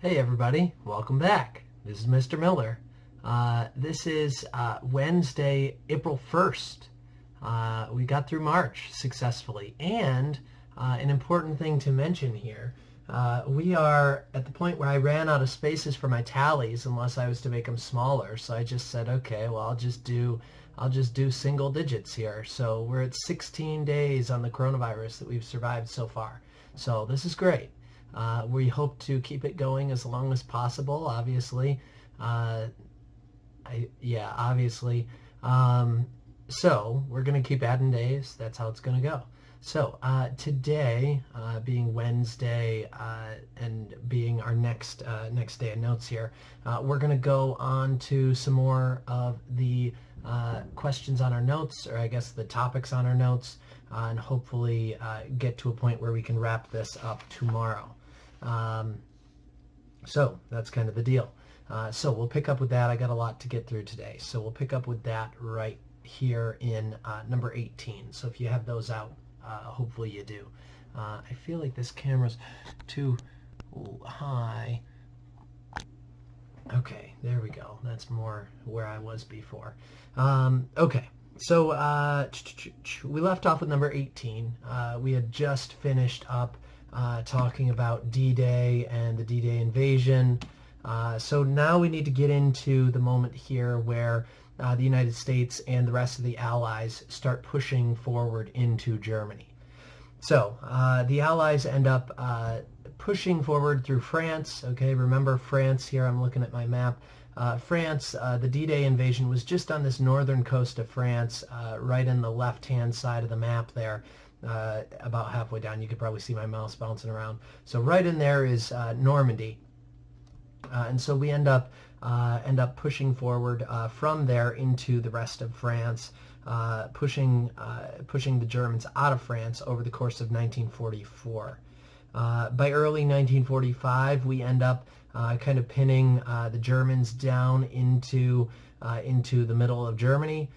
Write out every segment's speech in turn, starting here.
Hey everybody, welcome back. This is Mr. Miller. This is Wednesday, April 1st. We got through March successfully. And an important thing to mention here, we are at the point where I ran out of spaces for my tallies unless I was to make them smaller. So I just said, okay, well I'll just do single digits here. So we're at 16 days on the coronavirus that we've survived so far. So this is great. We hope to keep it going as long as possible, obviously. Obviously. So we're going to keep adding days. That's how it's going to go. So today, being Wednesday and being our next day of notes here, we're going to go on to some more of the questions on our notes, or I guess the topics on our notes, and hopefully get to a point where we can wrap this up tomorrow. So that's kind of the deal. So we'll pick up with that. I got a lot to get through today. So we'll pick up with that right here in number 18. So if you have those out, hopefully you do. I feel like this camera's too high. Okay, there we go. That's more where I was before. Okay, so we left off with number 18. We had just finished up talking about D-Day and the D-Day invasion. So now we need to get into the moment here where the United States and the rest of the Allies start pushing forward into Germany. So the Allies end up pushing forward through France. Okay, remember France here. I'm looking at my map. France, the D-Day invasion was just on this northern coast of France, right in the left-hand side of the map there. About halfway down, you could probably see my mouse bouncing around. So right in there is Normandy, and so we end up pushing forward from there into the rest of France, pushing the Germans out of France over the course of 1944. By early 1945, we end up kind of pinning the Germans down into the middle of Germany,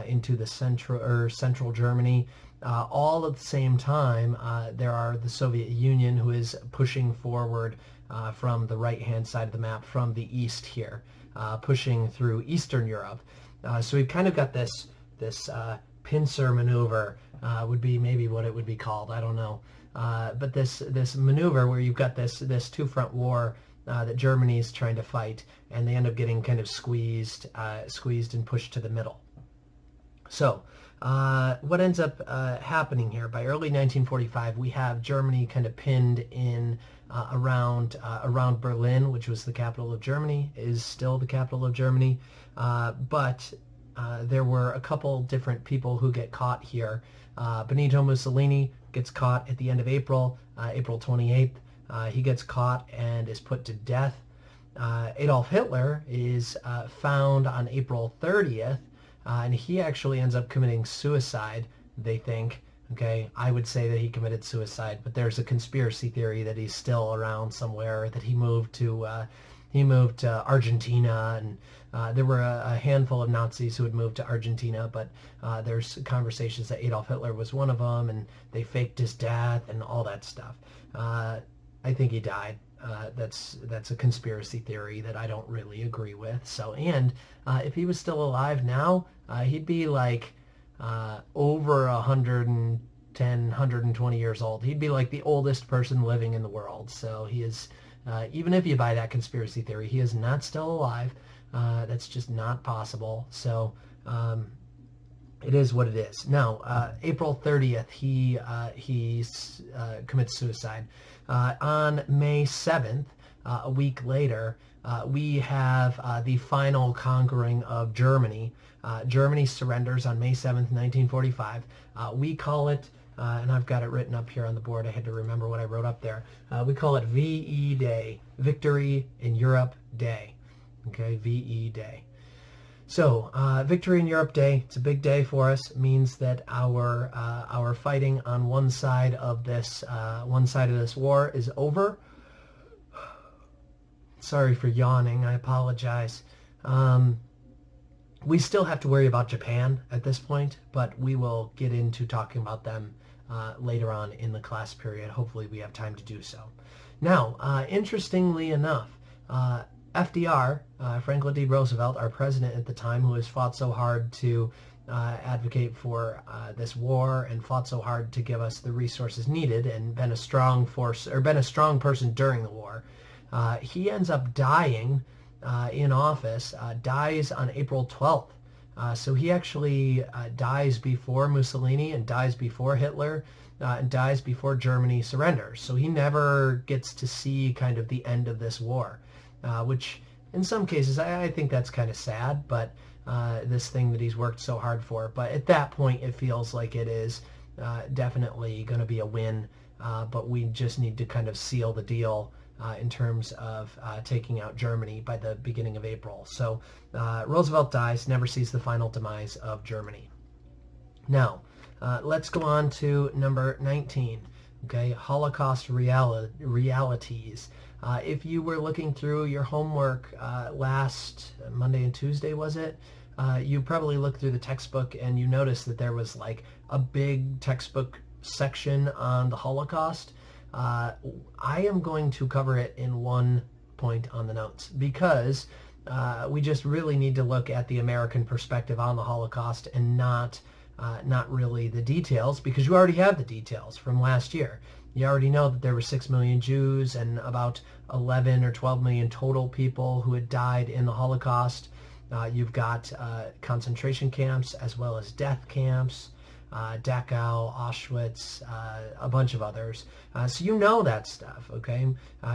into the central Germany. All at the same time, there are the Soviet Union, who is pushing forward from the right-hand side of the map, from the east here, pushing through Eastern Europe. So we've kind of got this pincer maneuver, would be maybe what it would be called. I don't know. But this maneuver where you've got this two-front war that Germany's trying to fight, and they end up getting kind of squeezed and pushed to the middle. So what ends up happening here, by early 1945, we have Germany kind of pinned in around Berlin, which was the capital of Germany, is still the capital of Germany, but there were a couple different people who get caught here. Benito Mussolini gets caught at the end of April, April 28th. He gets caught and is put to death. Adolf Hitler is found on April 30th. And he actually ends up committing suicide, they think. Okay, I would say that he committed suicide, but there's a conspiracy theory that he's still around somewhere, that he moved to Argentina, and there were a handful of Nazis who had moved to Argentina, but there's conversations that Adolf Hitler was one of them, and they faked his death and all that stuff. I think he died. That's a conspiracy theory that I don't really agree with. So, and if he was still alive now, he'd be like over 110, 120 years old. He'd be like the oldest person living in the world. So he is, even if you buy that conspiracy theory, he is not still alive. That's just not possible. So it is what it is. Now, April 30th, he commits suicide. On May 7th, a week later, we have the final conquering of Germany. Germany surrenders on May 7th, 1945. We call it, and I've got it written up here on the board. I had to remember what I wrote up there. We call it VE Day, Victory in Europe Day. Okay, VE Day. So, Victory in Europe Day, it's a big day for us. It means that our fighting on one side of this war is over. Sorry for yawning, I apologize. We still have to worry about Japan at this point, but we will get into talking about them later on in the class period. Hopefully we have time to do so. Now, interestingly enough, FDR, Franklin D. Roosevelt, our president at the time, who has fought so hard to advocate for this war and fought so hard to give us the resources needed and been a strong force or been a strong person during the war, he ends up dying in office, dies on April 12th. So he actually dies before Mussolini and dies before Hitler and dies before Germany surrenders. So he never gets to see kind of the end of this war, which in some cases I think that's kind of sad, but this thing that he's worked so hard for. But at that point it feels like it is definitely going to be a win, but we just need to kind of seal the deal in terms of taking out Germany by the beginning of April. So Roosevelt dies, never sees the final demise of Germany. Now, let's go on to number 19. Okay, Holocaust Realities. If you were looking through your homework last Monday and Tuesday, was it? You probably looked through the textbook and you noticed that there was like a big textbook section on the Holocaust. I am going to cover it in one point on the notes because we just really need to look at the American perspective on the Holocaust and not really the details, because you already have the details from last year. You already know that there were 6 million Jews and about 11 or 12 million total people who had died in the Holocaust. You've got concentration camps as well as death camps, Dachau, Auschwitz, a bunch of others. So you know that stuff, okay?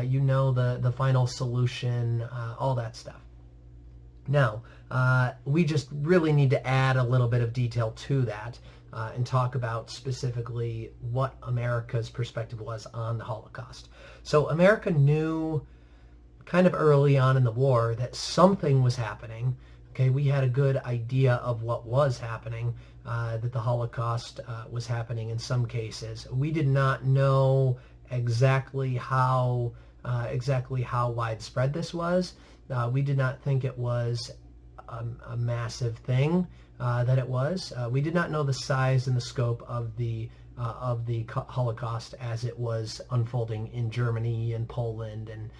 You know the final solution, all that stuff. Now, we just really need to add a little bit of detail to that and talk about specifically what America's perspective was on the Holocaust. So America knew kind of early on in the war that something was happening. Okay, we had a good idea of what was happening, that the Holocaust was happening in some cases. We did not know exactly how widespread this was. We did not think it was a massive thing that it was. We did not know the size and the scope of the Holocaust as it was unfolding in Germany and Poland and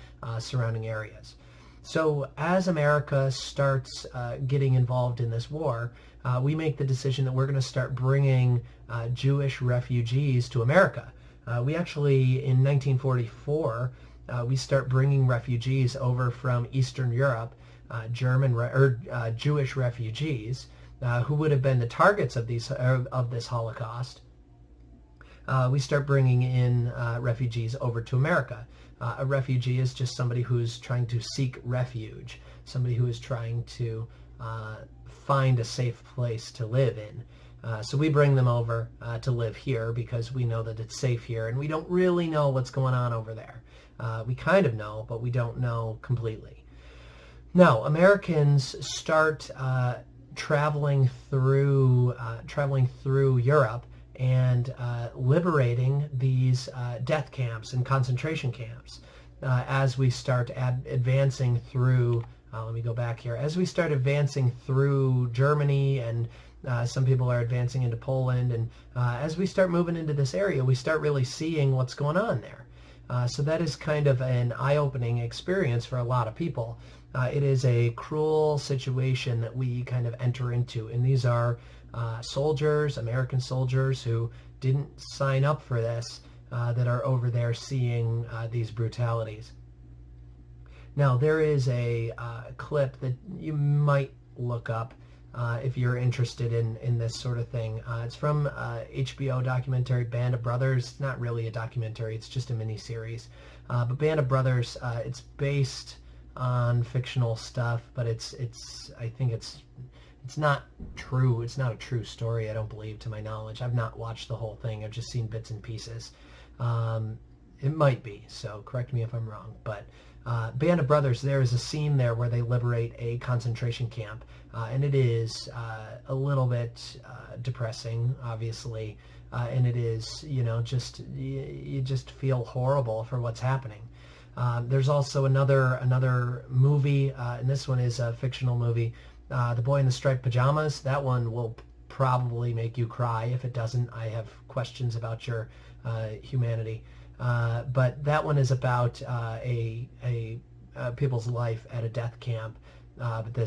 surrounding areas. So as America starts getting involved in this war, we make the decision that we're going to start bringing Jewish refugees to America. We actually, in 1944, we start bringing refugees over from Eastern Europe, Jewish refugees who would have been the targets of this Holocaust. We start bringing in refugees over to America. A refugee is just somebody who's trying to seek refuge, somebody who is trying to find a safe place to live in. So we bring them over to live here because we know that it's safe here, and we don't really know what's going on over there. We kind of know, but we don't know completely. Now, Americans start traveling through Europe and liberating these death camps and concentration camps as we start advancing through, let me go back here, as we start advancing through Germany, and some people are advancing into Poland, and as we start moving into this area, we start really seeing what's going on there. So that is kind of an eye-opening experience for a lot of people. It is a cruel situation that we kind of enter into, and these are soldiers, American soldiers who didn't sign up for this, that are over there seeing these brutalities. Now, there is a clip that you might look up if you're interested in this sort of thing. It's from HBO documentary Band of Brothers. It's not really a documentary, it's just a mini-series. But Band of Brothers, it's based on fictional stuff, but I think it's not true. It's not a true story, I don't believe, to my knowledge. I've not watched the whole thing. I've just seen bits and pieces. It might be, so correct me if I'm wrong. But Band of Brothers, there is a scene there where they liberate a concentration camp, and it is a little bit depressing, obviously, and it is, you just feel horrible for what's happening. There's also another movie, and this one is a fictional movie, The Boy in the Striped Pajamas. That one will probably make you cry. If it doesn't, I have questions about your humanity. but that one is about people's life at a death camp. But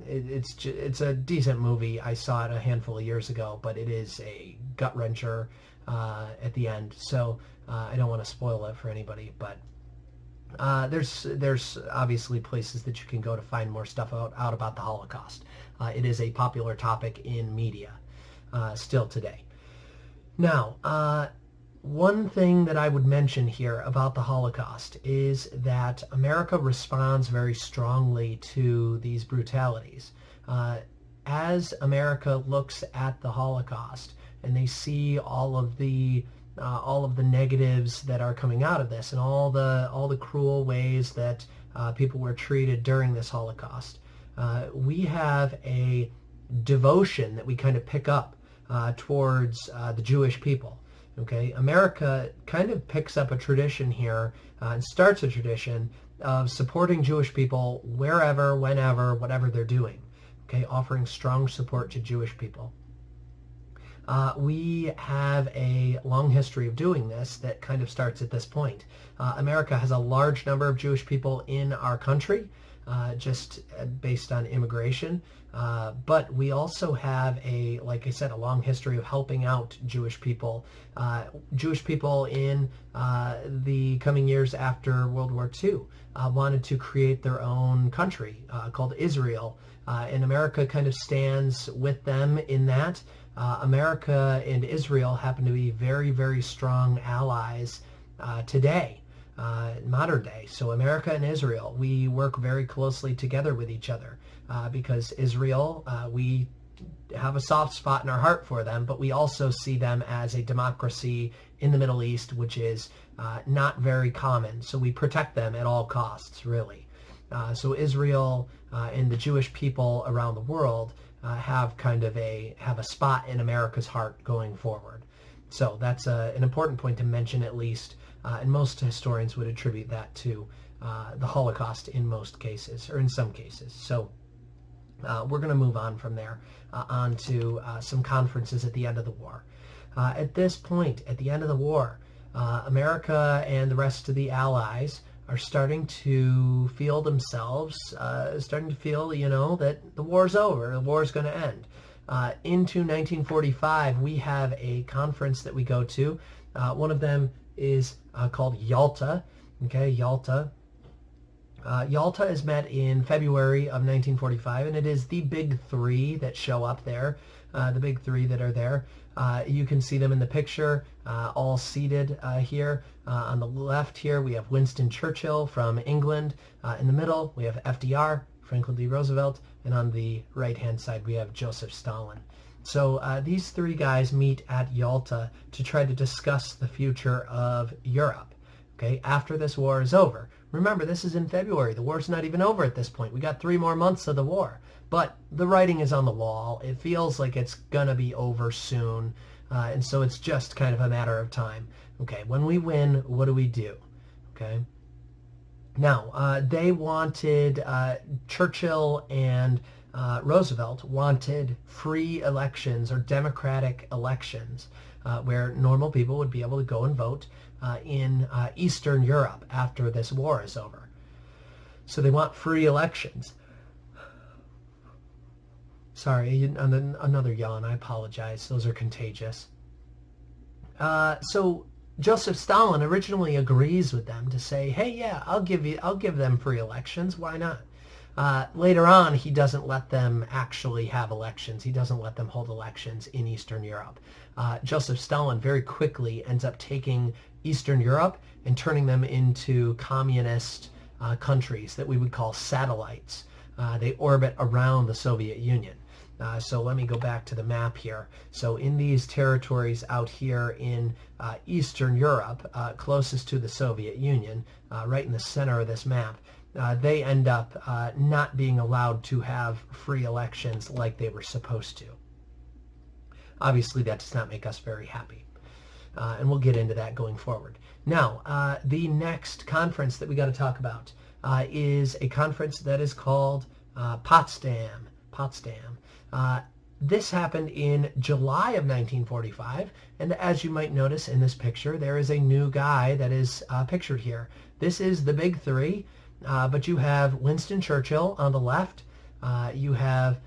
it's a decent movie. I saw it a handful of years ago, but it is a gut wrencher at the end. So I don't want to spoil it for anybody, but there's obviously places that you can go to find more stuff out about the Holocaust. It is a popular topic in media still today. Now, one thing that I would mention here about the Holocaust is that America responds very strongly to these brutalities. As America looks at the Holocaust and they see all of the negatives that are coming out of this and all the cruel ways that people were treated during this Holocaust, we have a devotion that we kind of pick up towards the Jewish people. Okay, America kind of picks up a tradition here and starts a tradition of supporting Jewish people wherever, whenever, whatever they're doing. Okay, offering strong support to Jewish people. We have a long history of doing this that kind of starts at this point. America has a large number of Jewish people in our country, just based on immigration. But we also have like I said, a long history of helping out Jewish people. Jewish people in the coming years after World War II wanted to create their own country called Israel. And America kind of stands with them in that. America and Israel happen to be very, very strong allies today. Modern day. So America and Israel, we work very closely together with each other because Israel, we have a soft spot in our heart for them, but we also see them as a democracy in the Middle East, which is not very common. So we protect them at all costs, really. So Israel and the Jewish people around the world have kind of have a spot in America's heart going forward. So that's an important point to mention, at least. And most historians would attribute that to the Holocaust in most cases, or in some cases. So we're going to move on from there on to some conferences at the end of the war. At this point, at the end of the war, America and the rest of the Allies are starting to feel themselves, starting to feel, that the war's over, the war's going to end. Into 1945, we have a conference that we go to. One of them is called Yalta. Okay, Yalta. Yalta is met in February of 1945, and it is the big three that show up there, the big three that are there. You can see them in the picture, all seated here. On the left here, we have Winston Churchill from England. In the middle, we have FDR, Franklin D. Roosevelt, and on the right-hand side, we have Joseph Stalin. So these three guys meet at Yalta to try to discuss the future of Europe, okay, after this war is over. Remember, this is in February. The war's not even over at this point. We got 3 more months of the war. But the writing is on the wall. It feels like it's going to be over soon. And so it's just kind of a matter of time. Okay, when we win, what do we do? Okay. Now, they wanted, Churchill and Roosevelt wanted free elections or democratic elections where normal people would be able to go and vote in Eastern Europe after this war is over. So they want free elections. Sorry, another yawn. I apologize. Those are contagious. So Joseph Stalin originally agrees with them to say, hey, yeah, I'll give them free elections. Why not? Later on, he doesn't let them actually have elections. He doesn't let them hold elections in Eastern Europe. Joseph Stalin very quickly ends up taking Eastern Europe and turning them into communist countries that we would call satellites. They orbit around the Soviet Union. So let me go back to the map here. So in these territories out here in Eastern Europe, closest to the Soviet Union, right in the center of this map, they end up not being allowed to have free elections like they were supposed to. Obviously, that does not make us very happy. And we'll get into that going forward. Now, the next conference that we got to talk about is a conference that is called Potsdam. This happened in July of 1945, and as you might notice in this picture, there is a new guy that is pictured here. This is the big three, but you have Winston Churchill on the left, you have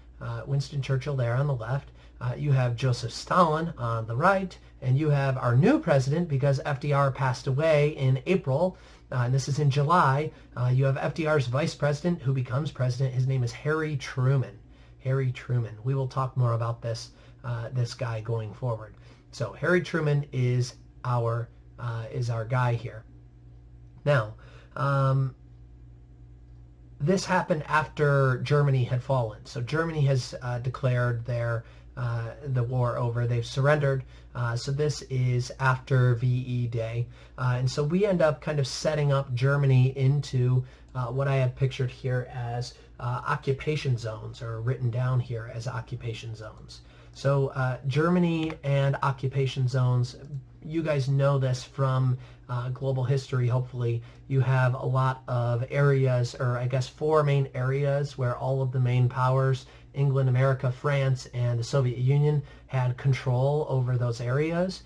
Winston Churchill there on the left, you have Joseph Stalin on the right, and you have our new president, because FDR passed away in April, and this is in July. You have FDR's vice president who becomes president. His name is Harry Truman. Harry Truman. We will talk more about this this guy going forward. So Harry Truman is our guy here. Now, this happened after Germany had fallen. So Germany has declared the war over. They've surrendered. So this is after VE Day. And so we end up kind of setting up Germany into what I have pictured here as occupation zones, or written down here as occupation zones. So Germany and occupation zones, you guys know this from global history, hopefully. You have a lot of areas, or I guess 4 main areas, where all of the main powers, England, America, France, and the Soviet Union, had control over those areas.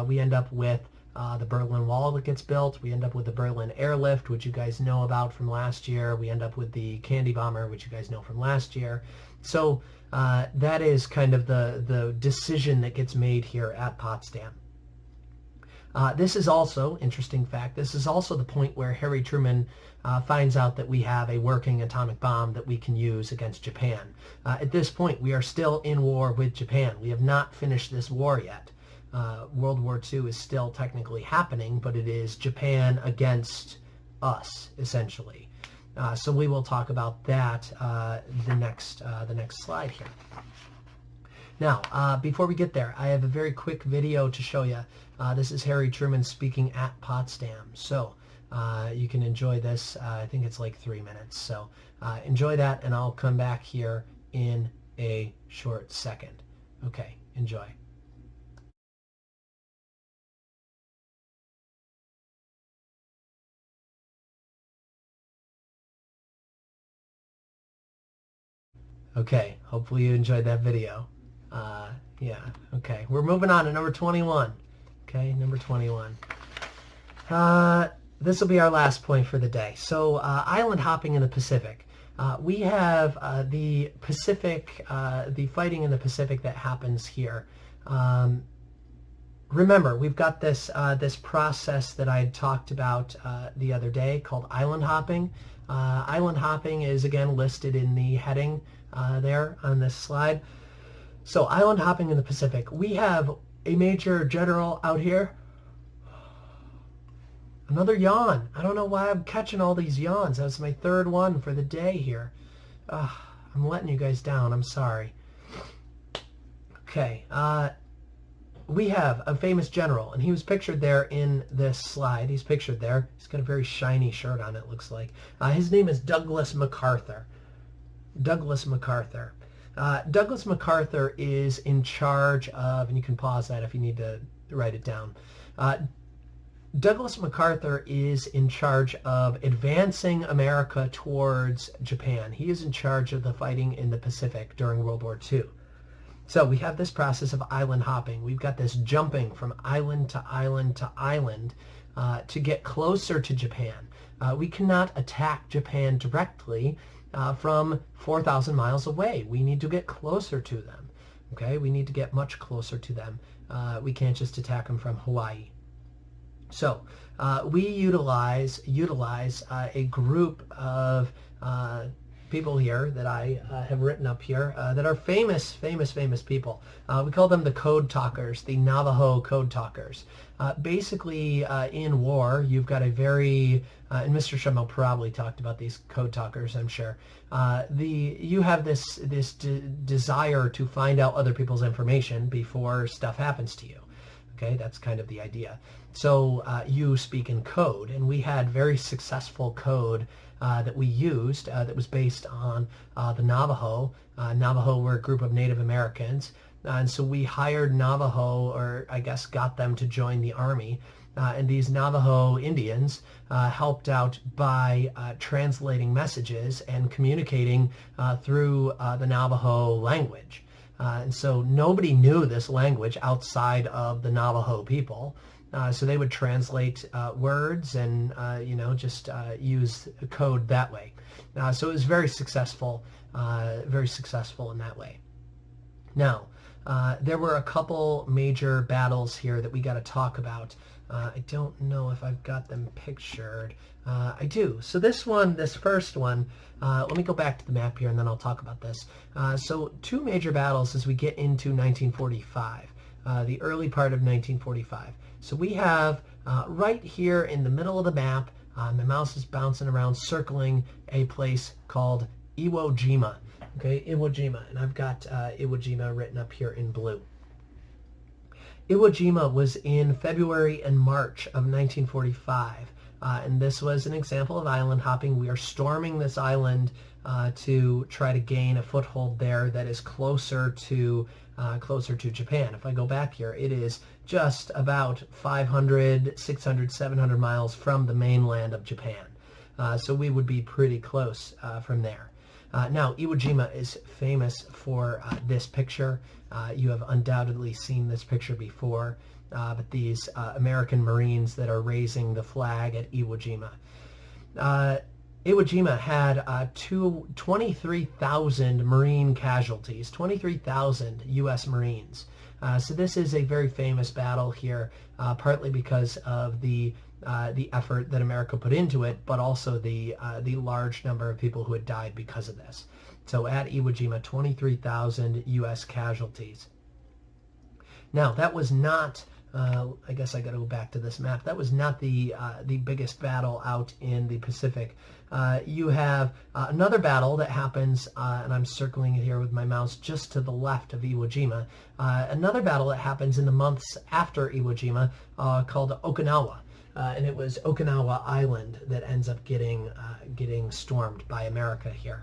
We end up with the Berlin Wall that gets built. We end up with the Berlin Airlift, which you guys know about from last year. We end up with the Candy Bomber, which you guys know from last year. So that is kind of the decision that gets made here at Potsdam. This is also, interesting fact, this is also the point where Harry Truman finds out that we have a working atomic bomb that we can use against Japan. At this point, we are still in war with Japan. We have not finished this war yet. World War II is still technically happening, but it is Japan against us, essentially. So we will talk about that the next slide here. Now, before we get there, I have a very quick video to show you. This is Harry Truman speaking at Potsdam. So you can enjoy this. I think it's like 3 minutes. So enjoy that, and I'll come back here in a short second. Okay, enjoy. Okay, hopefully you enjoyed that video. Yeah, okay. We're moving on to number 21. Okay, number 21. This will be our last point for the day. So, island hopping in the Pacific. We have the Pacific, the fighting in the Pacific that happens here. Remember, we've got this this process that I had talked about the other day called island hopping. Island hopping is again listed in the heading there on this slide. So island hopping in the Pacific. We have a major general out here. Another yawn. I don't know why I'm catching all these yawns. That's my 3rd one for the day here. I'm letting you guys down. I'm sorry. Okay. We have a famous general, and he was pictured there in this slide. He's pictured there. He's got a very shiny shirt on, it looks like. His name is Douglas MacArthur. Douglas MacArthur. Douglas MacArthur is in charge of, and you can pause that if you need to write it down. Douglas MacArthur is in charge of advancing America towards Japan. He is in charge of the fighting in the Pacific during World War II. So we have this process of island hopping. We've got this jumping from island to island to island to get closer to Japan. We cannot attack Japan directly from 4,000 miles away. We need to get closer to them. Okay, we need to get much closer to them. We can't just attack them from Hawaii. So we utilize a group of people here that I have written up here that are famous people. We call them the code talkers, the Navajo code talkers. Basically, in war, you've got a very, and Mr. Schummel probably talked about these code talkers, I'm sure. You have this desire to find out other people's information before stuff happens to you. Okay, that's kind of the idea. So you speak in code, and we had very successful code that we used that was based on the Navajo. Navajo were a group of Native Americans, and so we hired Navajo, or I guess got them to join the army. And these Navajo Indians helped out by translating messages and communicating through the Navajo language. And so nobody knew this language outside of the Navajo people. So they would translate words and, just use code that way. So it was very successful in that way. Now, there were a couple major battles here that we got to talk about. I don't know if I've got them pictured. I do. So this first one, let me go back to the map here and then I'll talk about this. So two major battles as we get into 1945, the early part of 1945. So we have right here in the middle of the map, my mouse is bouncing around circling a place called Iwo Jima. Okay, Iwo Jima, and I've got Iwo Jima written up here in blue. Iwo Jima was in February and March of 1945, and this was an example of island hopping. We are storming this island to try to gain a foothold there that is closer to Japan. If I go back here, it is just about 500, 600, 700 miles from the mainland of Japan. So we would be pretty close from there. Now, Iwo Jima is famous for this picture. You have undoubtedly seen this picture before, but these American Marines that are raising the flag at Iwo Jima. Iwo Jima had 23,000 Marine casualties, 23,000 U.S. Marines. So this is a very famous battle here, partly because of the effort that America put into it, but also the large number of people who had died because of this. So at Iwo Jima, 23,000 U.S. casualties. Now, that was not, I guess I got to go back to this map. That was not the biggest battle out in the Pacific. You have another battle that happens, and I'm circling it here with my mouse just to the left of Iwo Jima. Another battle that happens in the months after Iwo Jima called Okinawa. And it was Okinawa Island that ends up getting stormed by America here.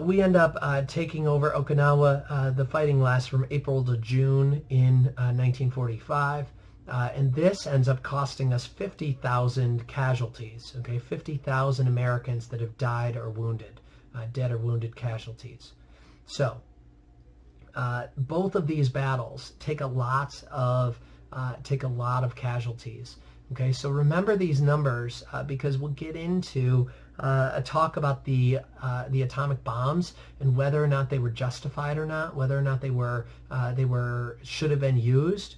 We end up taking over Okinawa. The fighting lasts from April to June in 1945. And this ends up costing us 50,000 casualties, okay? 50,000 Americans that have died or wounded, dead or wounded casualties. So both of these battles take a lot of casualties. Okay, so remember these numbers because we'll get into a talk about the atomic bombs and whether or not they were justified or not, whether or not they should have been used.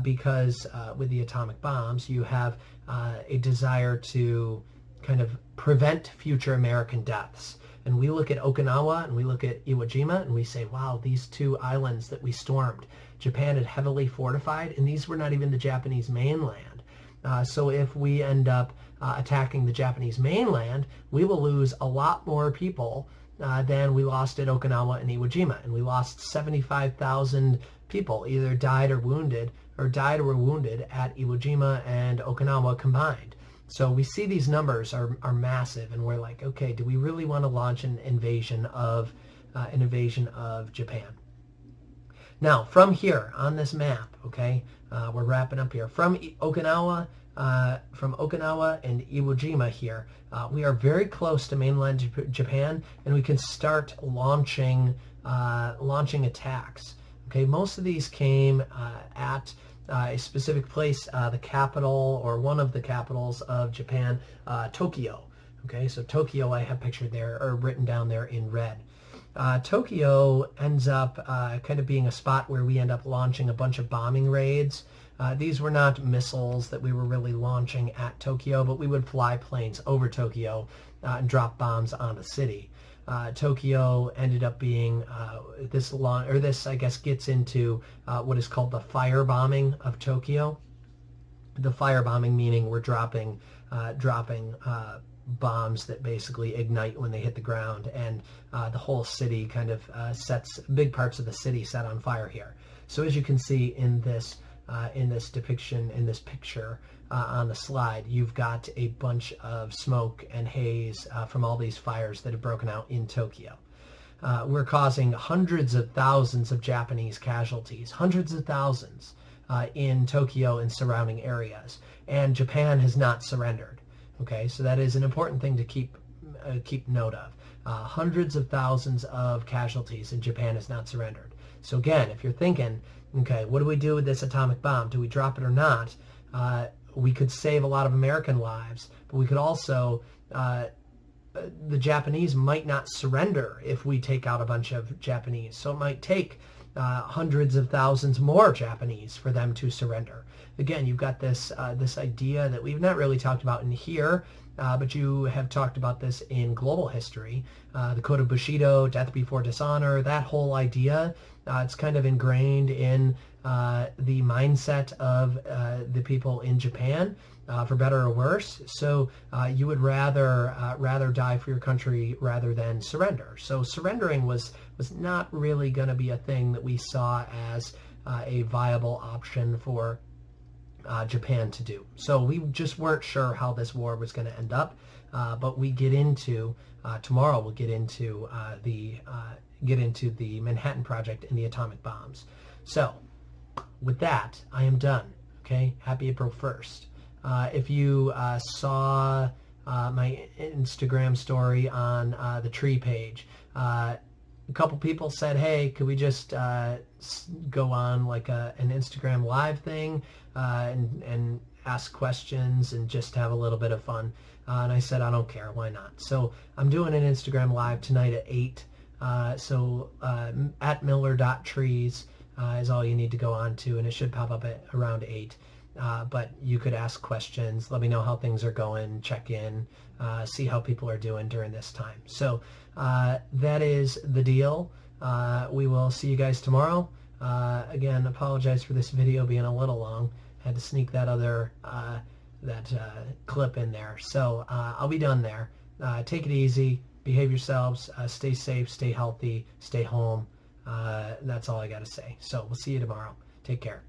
Because with the atomic bombs, you have a desire to kind of prevent future American deaths. And we look at Okinawa and we look at Iwo Jima and we say, wow, these two islands that we stormed, Japan had heavily fortified, and these were not even the Japanese mainland. So if we end up attacking the Japanese mainland, we will lose a lot more people than we lost at Okinawa and Iwo Jima. And we lost 75,000 people, either died or wounded at Iwo Jima and Okinawa combined. So we see these numbers are massive, and we're like, okay, do we really want to launch an invasion of Japan? Now, from here on this map, okay, we're wrapping up here. From Okinawa and Iwo Jima here, we are very close to mainland Japan, and we can start launching attacks. Okay, most of these came at a specific place, the capital or one of the capitals of Japan, Tokyo. Okay, so Tokyo I have pictured there or written down there in red. Tokyo ends up kind of being a spot where we end up launching a bunch of bombing raids. These were not missiles that we were really launching at Tokyo, but we would fly planes over Tokyo and drop bombs on the city. Tokyo ended up being this I guess gets into what is called the firebombing of Tokyo. The firebombing meaning we're dropping bombs that basically ignite when they hit the ground, and the whole city kind of big parts of the city set on fire here. So as you can see in this depiction, in this picture on the slide, you've got a bunch of smoke and haze from all these fires that have broken out in Tokyo. We're causing hundreds of thousands of Japanese casualties, hundreds of thousands in Tokyo and surrounding areas, and Japan has not surrendered. Okay, so that is an important thing to keep note of. hundreds of thousands of casualties, and Japan has not surrendered. So again, if you're thinking, okay, what do we do with this atomic bomb? Do we drop it or not? We could save a lot of American lives, but we could also, the Japanese might not surrender if we take out a bunch of Japanese. So it might take hundreds of thousands more Japanese for them to surrender. Again, you've got this this idea that we've not really talked about in here, but you have talked about this in global history. The Code of Bushido, death before dishonor, that whole idea, it's kind of ingrained in the mindset of the people in Japan, for better or worse. So you would rather die for your country rather than surrender. So surrendering was not really going to be a thing that we saw as a viable option for Japan to do. So we just weren't sure how this war was going to end up. But we get into tomorrow. We'll get into the Manhattan Project and the atomic bombs. So with that, I am done. Okay, happy April 1st. If you saw my Instagram story on the tree page, a couple people said, hey, could we just go on like an Instagram live thing and ask questions and just have a little bit of fun? And I said, I don't care, why not? So I'm doing an Instagram live tonight at 8. So at miller.trees is all you need to go on to, and it should pop up at around 8. But you could ask questions, let me know how things are going, check in, see how people are doing during this time. So that is the deal. We will see you guys tomorrow. Again, apologize for this video being a little long. Had to sneak that other clip in there. So I'll be done there. Take it easy, behave yourselves, stay safe, stay healthy, stay home. That's all I got to say. So we'll see you tomorrow. Take care.